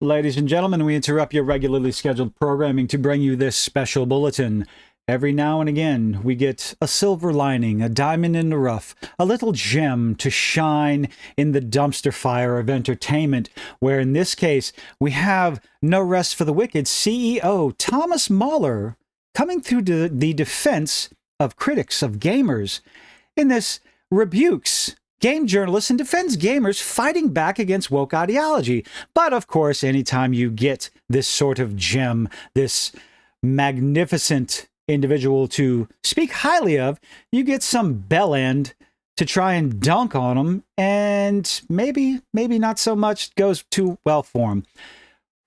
Ladies and gentlemen, we interrupt your regularly scheduled programming to bring you this special bulletin. Every now and again, we get a silver lining, a diamond in the rough, a little gem to shine in the dumpster fire of entertainment, where in this case, we have No Rest for the Wicked CEO Thomas Mahler coming through the defense of critics, of gamers. In this, rebukes game journalists and defends gamers fighting back against woke ideology. But of course, anytime you get this sort of gem, this magnificent individual to speak highly of, you get some bell end to try and dunk on them, and maybe not so much goes too well for him.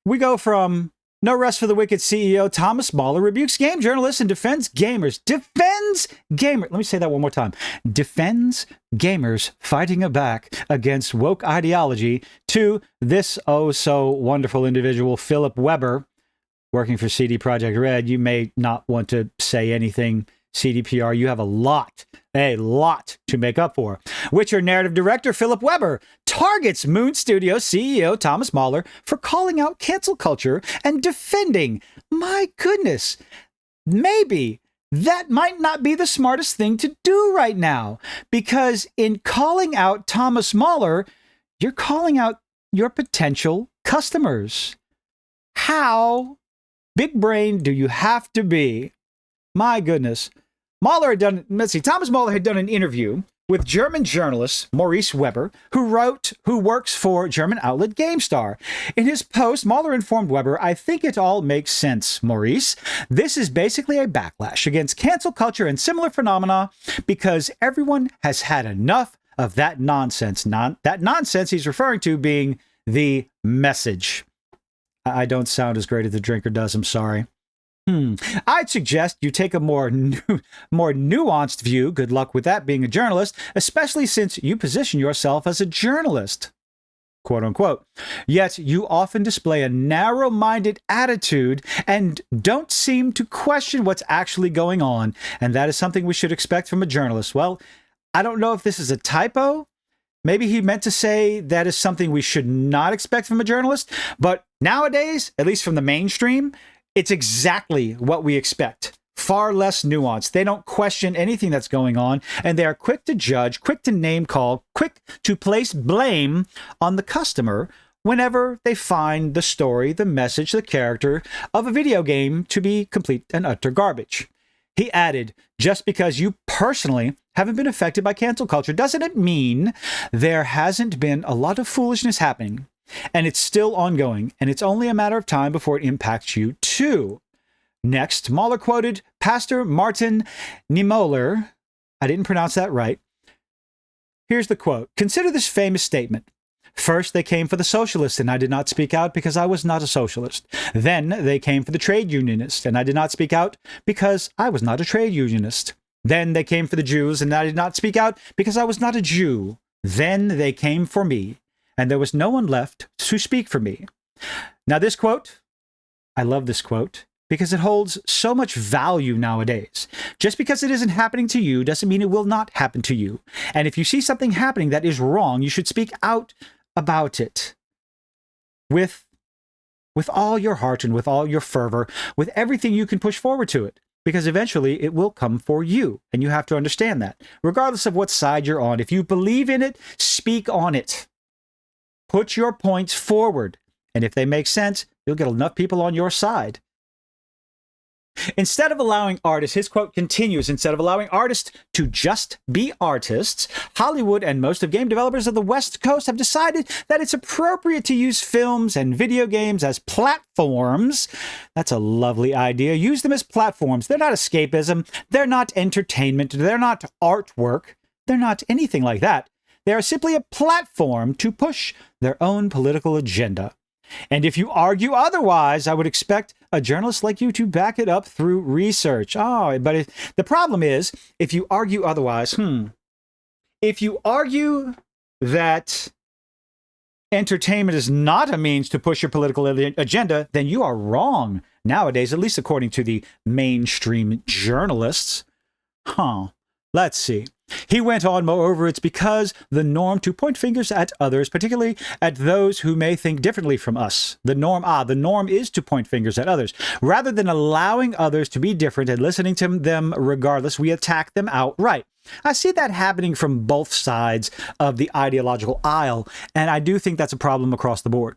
We go from No Rest for the Wicked CEO Thomas Mahler rebukes game journalists and defends gamers. Defends gamers. Let me say that one more time. Defends gamers fighting back against woke ideology, to this oh so wonderful individual, Philip Weber, working for CD Projekt Red. You may not want to say anything CDPR. You have a lot to make up for. Witcher narrative director Philip Weber targets Moon Studios CEO Thomas Mahler for calling out cancel culture and defending. My goodness, maybe that might not be the smartest thing to do right now, because in calling out Thomas Mahler, you're calling out your potential customers. How big brain do you have to be? My goodness. Thomas Mahler had done an interview with German journalist Maurice Weber, who works for German outlet GameStar. In his post, Mahler informed Weber, "I think it all makes sense, Maurice. This is basically a backlash against cancel culture and similar phenomena because everyone has had enough of that nonsense." That nonsense he's referring to being the message. I don't sound as great as the drinker does, I'm sorry. I'd suggest you take a more nuanced view. Good luck with that, being a journalist, especially since you position yourself as a journalist, quote unquote. Yet you often display a narrow-minded attitude and don't seem to question what's actually going on. And that is something we should expect from a journalist. Well, I don't know if this is a typo. Maybe he meant to say that is something we should not expect from a journalist. But nowadays, at least from the mainstream, it's exactly what we expect. Far less nuanced. They don't question anything that's going on, and they are quick to judge, quick to name call, quick to place blame on the customer whenever they find the story, the message, the character of a video game to be complete and utter garbage. He added, just because you personally haven't been affected by cancel culture doesn't it mean there hasn't been a lot of foolishness happening. And it's still ongoing, and it's only a matter of time before it impacts you too. Next, Mahler quoted Pastor Martin Niemöller. I didn't pronounce that right. Here's the quote. "Consider this famous statement. First, they came for the socialists, and I did not speak out because I was not a socialist. Then they came for the trade unionists, and I did not speak out because I was not a trade unionist. Then they came for the Jews, and I did not speak out because I was not a Jew. Then they came for me, and there was no one left to speak for me." Now this quote, I love this quote, because it holds so much value nowadays. Just because it isn't happening to you doesn't mean it will not happen to you. And if you see something happening that is wrong, you should speak out about it with all your heart and with all your fervor, with everything you can push forward to it. Because eventually it will come for you, and you have to understand that. Regardless of what side you're on, if you believe in it, speak on it. Put your points forward, and if they make sense, you'll get enough people on your side. Instead of allowing artists, his quote continues, instead of allowing artists to just be artists, Hollywood and most of game developers of the West Coast have decided that it's appropriate to use films and video games as platforms. That's a lovely idea. Use them as platforms. They're not escapism. They're not entertainment. They're not artwork. They're not anything like that. They are simply a platform to push their own political agenda. And if you argue otherwise, I would expect a journalist like you to back it up through research. But the problem is, if you argue otherwise, if you argue that entertainment is not a means to push your political agenda, then you are wrong nowadays, at least according to the mainstream journalists. Let's see. He went on, moreover, it's because the norm to point fingers at others, particularly at those who may think differently from us. The norm is to point fingers at others. Rather than allowing others to be different and listening to them regardless, we attack them outright. I see that happening from both sides of the ideological aisle, and I do think that's a problem across the board.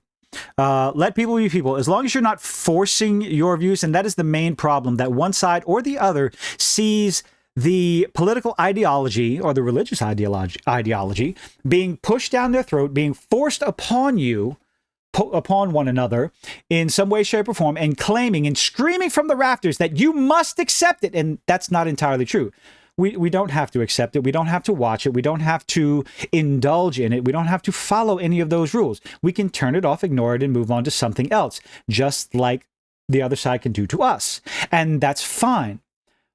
Let people be people. As long as you're not forcing your views, and that is the main problem, that one side or the other sees the political ideology or the religious ideology being pushed down their throat, being forced upon you, upon one another in some way, shape, or form, and claiming and screaming from the rafters that you must accept it. And that's not entirely true. We don't have to accept it. We don't have to watch it. We don't have to indulge in it. We don't have to follow any of those rules. We can turn it off, ignore it, and move on to something else, just like the other side can do to us. And that's fine.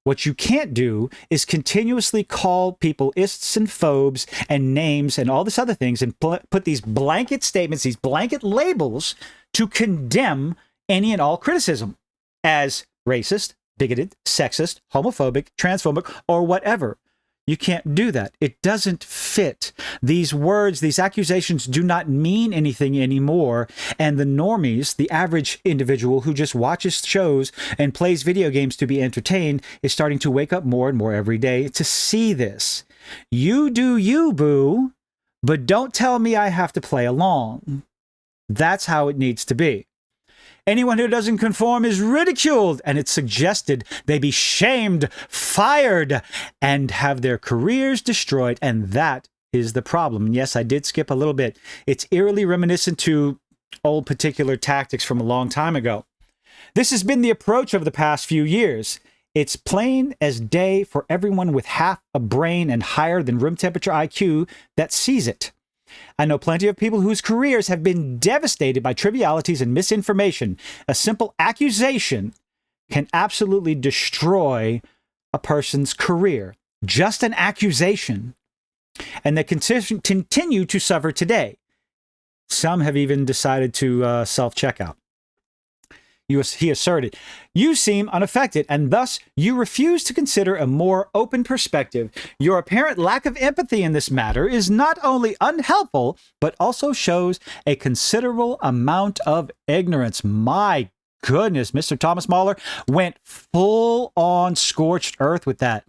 What you can't do is continuously call people ists and phobes and names and all this other things and put these blanket statements, these blanket labels to condemn any and all criticism as racist, bigoted, sexist, homophobic, transphobic, or whatever. You can't do that. It doesn't fit. These words, these accusations do not mean anything anymore. And the normies, the average individual who just watches shows and plays video games to be entertained, is starting to wake up more and more every day to see this. You do you, boo, but don't tell me I have to play along. That's how it needs to be. Anyone who doesn't conform is ridiculed, and it's suggested they be shamed, fired, and have their careers destroyed, and that is the problem. And yes, I did skip a little bit. It's eerily reminiscent to old particular tactics from a long time ago. This has been the approach of the past few years. It's plain as day for everyone with half a brain and higher than room temperature IQ that sees it. I know plenty of people whose careers have been devastated by trivialities and misinformation. A simple accusation can absolutely destroy a person's career. Just an accusation. And they continue to suffer today. Some have even decided to self-checkout. He asserted, "You seem unaffected, and thus you refuse to consider a more open perspective. Your apparent lack of empathy in this matter is not only unhelpful, but also shows a considerable amount of ignorance." My goodness, Mr. Thomas Mahler went full on scorched earth with that.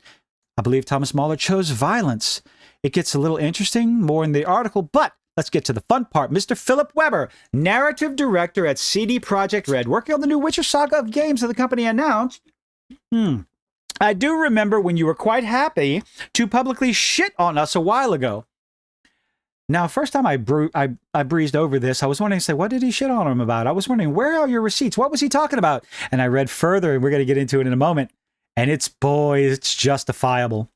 I believe Thomas Mahler chose violence. It gets a little interesting more in the article, but let's get to the fun part. Mr. Philip Weber, narrative director at CD Projekt Red, working on the new Witcher saga of games that the company announced. I do remember when you were quite happy to publicly shit on us a while ago. Now, first time I breezed over this, I was wondering, say, what did he shit on him about? I was wondering, where are your receipts? What was he talking about? And I read further, and we're going to get into it in a moment. And it's justifiable.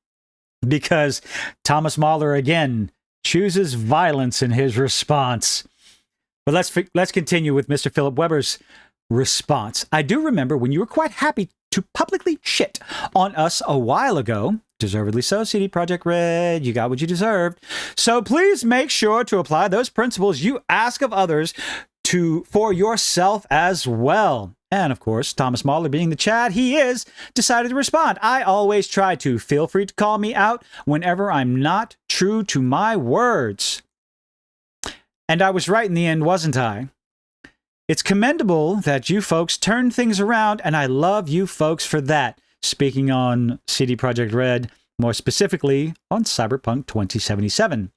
Because Thomas Mahler, again, chooses violence in his response. But let's continue with Mr. Philip Weber's response. I do remember when you were quite happy to publicly shit on us a while ago. Deservedly so, CD Projekt Red. You got what you deserved. So please make sure to apply those principles you ask of others for yourself as well. And of course, Thomas Mahler, being the Chad he is, decided to respond. I always try to. Feel free to call me out whenever I'm not true to my words. And I was right in the end, wasn't I? It's commendable that you folks turned things around, and I love you folks for that. Speaking on CD Projekt Red, more specifically on Cyberpunk 2077.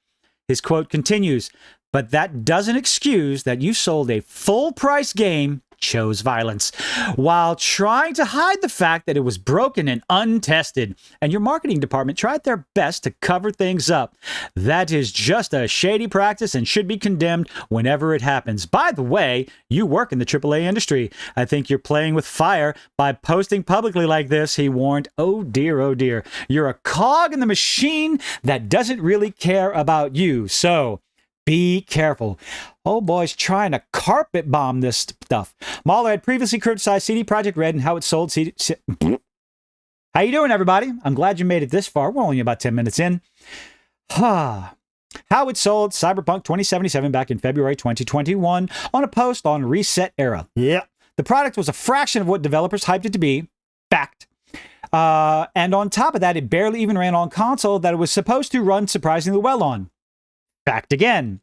His quote continues, "But that doesn't excuse that you sold a full-price game, chose violence, while trying to hide the fact that it was broken and untested, and your marketing department tried their best to cover things up. That is just a shady practice and should be condemned whenever it happens. By the way, you work in the AAA industry. I think you're playing with fire by posting publicly like this," he warned. Oh dear, oh dear. You're a cog in the machine that doesn't really care about you, so be careful. Oh boy's trying to carpet bomb this stuff. Mahler had previously criticized CD Projekt Red and how it sold CD... How you doing, everybody? I'm glad you made it this far. We're only about 10 minutes in. How it sold Cyberpunk 2077 back in February 2021 on a post on Reset Era. Yeah. The product was a fraction of what developers hyped it to be. Fact. And on top of that, it barely even ran on console that it was supposed to run surprisingly well on. Fact again.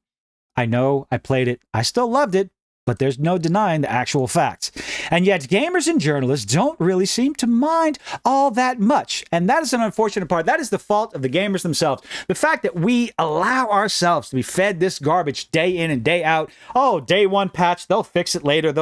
I know I played it. I still loved it, but there's no denying the actual facts. And yet gamers and journalists don't really seem to mind all that much. And that is an unfortunate part. That is the fault of the gamers themselves. The fact that we allow ourselves to be fed this garbage day in and day out. Oh, day one patch, they'll fix it later.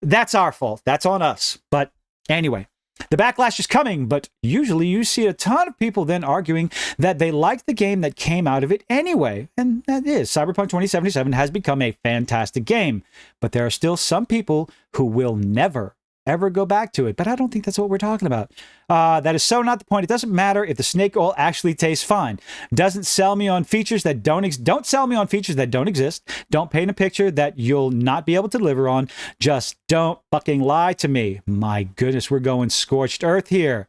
That's our fault. That's on us. But anyway, the backlash is coming, but usually you see a ton of people then arguing that they like the game that came out of it anyway. And that is, Cyberpunk 2077 has become a fantastic game. But there are still some people who will never, ever go back to it. But I don't think that's what we're talking about. That is so not the point. It doesn't matter if the snake oil actually tastes fine. Doesn't sell me on features that don't sell me on features that don't exist. Don't paint a picture that you'll not be able to deliver on. Just don't fucking lie to me. My goodness, we're going scorched earth here.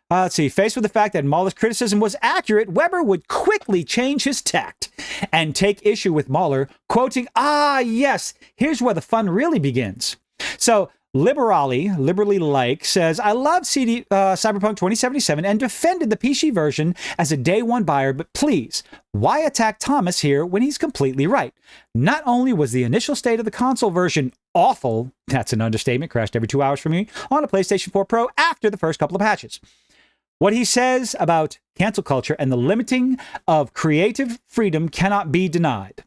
Let's see. Faced with the fact that Mahler's criticism was accurate, Weber would quickly change his tact and take issue with Mahler, quoting, yes, here's where the fun really begins. So, liberally like, says, I love Cyberpunk 2077 and defended the PC version as a day one buyer, but please, why attack Thomas here when he's completely right? Not only was the initial state of the console version awful, that's an understatement, crashed every 2 hours for me, on a PlayStation 4 Pro after the first couple of patches. What he says about cancel culture and the limiting of creative freedom cannot be denied.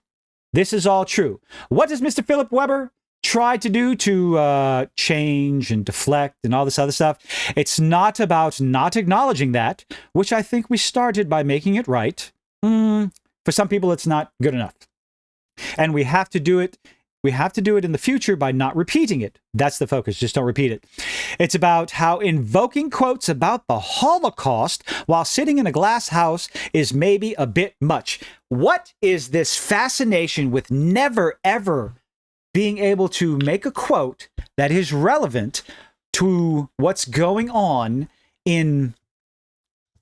This is all true. What does Mr. Philip Weber try to do to change and deflect and all this other stuff? It's not about not acknowledging that, which I think we started by making it right. For some people, it's not good enough. And we have to do it. We have to do it in the future by not repeating it. That's the focus. Just don't repeat it. It's about how invoking quotes about the Holocaust while sitting in a glass house is maybe a bit much. What is this fascination with never, ever being able to make a quote that is relevant to what's going on in,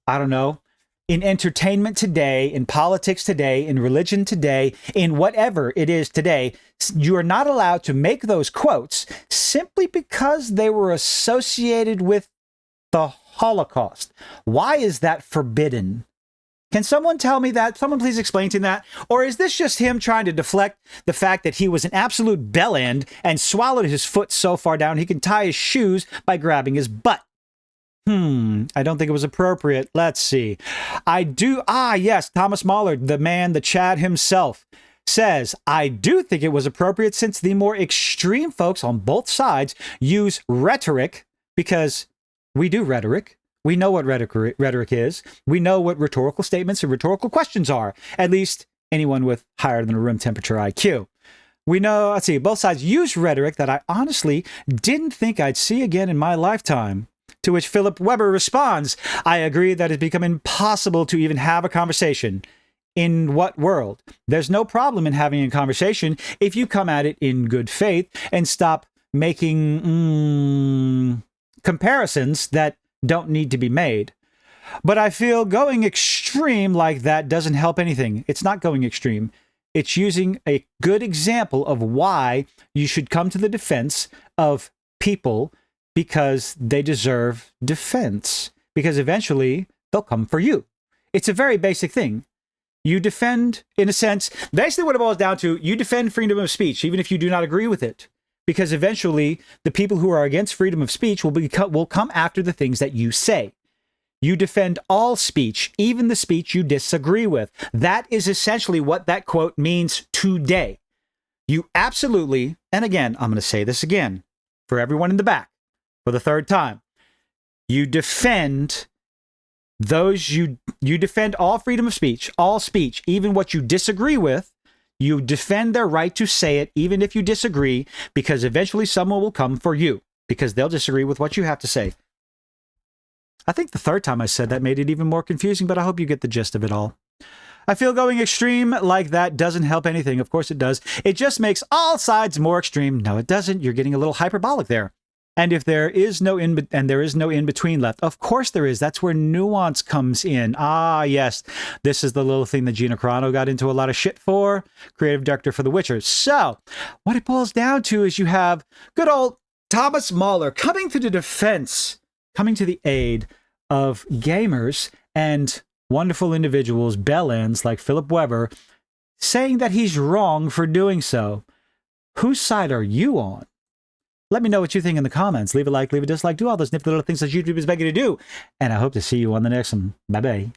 I don't know, in entertainment today, in politics today, in religion today, in whatever it is today? You are not allowed to make those quotes simply because they were associated with the Holocaust. Why is that forbidden? Can someone tell me that? Someone please explain to me that? Or is this just him trying to deflect the fact that he was an absolute bellend and swallowed his foot so far down he can tie his shoes by grabbing his butt? I don't think it was appropriate. Let's see. Yes, Thomas Mahler, the man, the Chad himself, says, I do think it was appropriate since the more extreme folks on both sides use rhetoric, because we do rhetoric. We know what rhetoric is. We know what rhetorical statements and rhetorical questions are. At least anyone with higher than a room temperature IQ. We know, let's see, both sides use rhetoric that I honestly didn't think I'd see again in my lifetime. To which Philip Weber responds, I agree that it's become impossible to even have a conversation. In what world? There's no problem in having a conversation if you come at it in good faith and stop making comparisons that don't need to be made. But I feel going extreme like that doesn't help anything. It's not going extreme. It's using a good example of why you should come to the defense of people because they deserve defense. Because eventually they'll come for you. It's a very basic thing. You defend, in a sense, basically what it boils down to, you defend freedom of speech, even if you do not agree with it. Because eventually the people who are against freedom of speech will come after the things that you say. You defend all speech, even the speech you disagree with. That is essentially what that quote means today. You absolutely, and again, I'm going to say this again for everyone in the back for the third time. You defend those, you defend all freedom of speech, all speech, even what you disagree with. You defend their right to say it, even if you disagree, because eventually someone will come for you because they'll disagree with what you have to say. I think the third time I said that made it even more confusing, but I hope you get the gist of it all. I feel going extreme like that doesn't help anything. Of course it does. It just makes all sides more extreme. No, it doesn't. You're getting a little hyperbolic there. And if there is no in-between left, of course there is. That's where nuance comes in. Yes, this is the little thing that Gina Carano got into a lot of shit for, creative director for The Witcher. So, what it boils down to is you have good old Thomas Mahler coming to the defense coming to the aid of gamers and wonderful individuals, bellends like Philip Weber, saying that he's wrong for doing so. Whose side are you on? Let me know what you think in the comments. Leave a like, leave a dislike, do all those nifty little things that YouTube is begging you to do. And I hope to see you on the next one. Bye-bye.